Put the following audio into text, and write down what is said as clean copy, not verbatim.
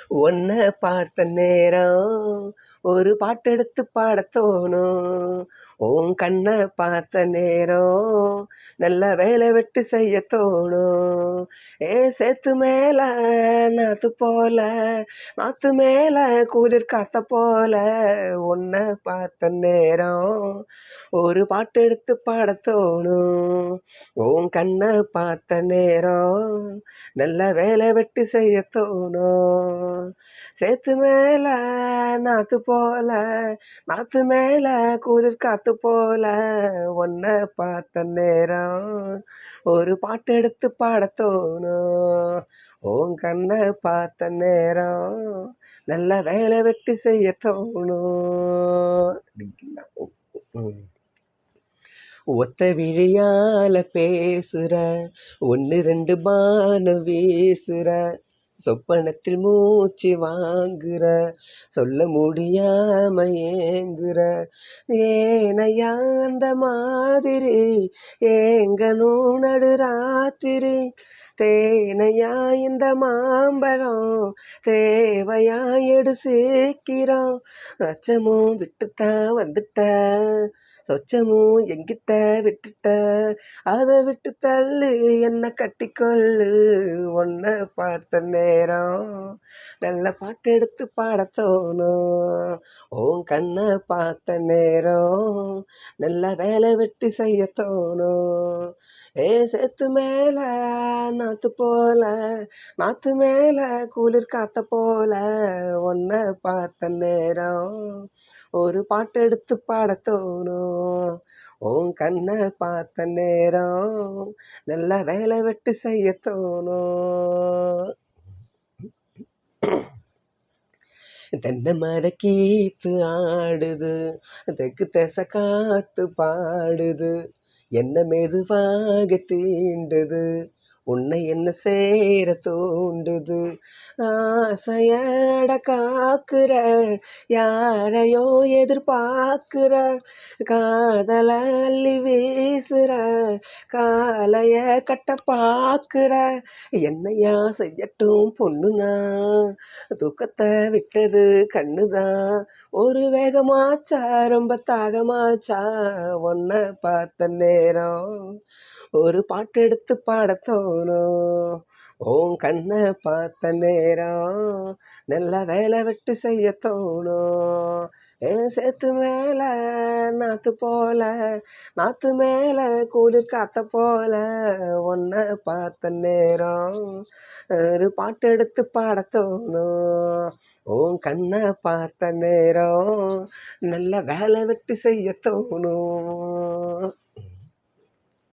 உன்னை பார்த்த நேரம் ஒரு பாட்டெடுத்து பாடத் தோணும். உன் கண்ணை பார்த்த நேரம் நல்ல வேலை வெட்டி செய்ய தோணும். சேத்து மேல நாத்து போல, நாத்து மேல குளிர் காத்த போல, உன்னை பார்த்த நேரம் ஒரு பாட்டெடுத்து பாடத் தோணும். உன் கண்ணை பார்த்த நேரம் நல்ல வேலை வெட்டி செய்ய தோணும். சேத்து மேல நாத்து போல, நாத்து மேல குளிர் காத்து போல, உன்னை பார்த்த நேரம் ஒரு பாட்டெடுத்து பாடத் தோணும். உன் கண்ணை பார்த்த நேரம் நல்ல வேலை வெட்டி செய்ய தோணும். ஒத்த விழியால பேசுற, ஒன்னு ரெண்டு பானம் வீசுற, சொப்பனத்தில் மூச்சு வாங்குற, சொல்ல முடியாம ஏங்குற, ஏனையா அந்த மாதிரி ஏங்கணும் நடு ராத்திரி, தேனையா இந்த மாம்பழம் தேவையா எடு சீக்கிரம், அச்சமும் விட்டுத்தான் வந்துட்ட, சொச்சமும் எங்கிட்ட விட்டுட்ட, அதை விட்டு தள்ளு என்ன கட்டிக்கொள்ளு, உன்னை பார்த்த நேரம் நல்ல பாட்டு எடுத்து பாடத் தோணும். உன் கண்ணை பார்த்த நேரம் நல்ல வேலை வெட்டி செய்ய தோணும். சேத்து மேல நாத்து போல, நாத்து மேல குளிர் காத்த போல, உன்னை பார்த்த நேரம் ஒரு பாட்டு எடுத்து பாடத் தோணும். உன் கண்ணை பார்த்த நேரம் நல்ல வேலை வெட்டி செய்ய தோணும். தென்னை மர கீத்து ஆடுது, தெற்கு திசை காத்து பாடுது, என்ன மெதுவாக தீண்டுது, உன்னை என்ன சேர தூண்டுது, ஆசையட காக்குற, யாரையோ எதிர்பார்க்குற, காதல அள்ளி வீசுற, காலைய கட்ட பாக்குற, என்னையா செய்யட்டும் பொண்ணுனா, தூக்கத்தை விட்டது கண்ணுதான், ஒரு வேகமாச்சா ரொம்ப தாகமாச்சா, உன்னை பார்த்த நேரம் ஒரு பாட்டு எடுத்து பாடத் தோணும். உன் கண்ணை பார்த்த நேரம் நல்ல வேலை வெட்டி செய்ய தோணும். சேத்து மேல நாத்து போல, நாத்து மேல குளிர் காத்த போல, உன்னை பார்த்த நேரம் ஒரு பாட்டு எடுத்து பாடத் தோணும். உன் கண்ணை பார்த்த நேரம் நல்ல வேலை வெட்டி செய்ய தோணும்.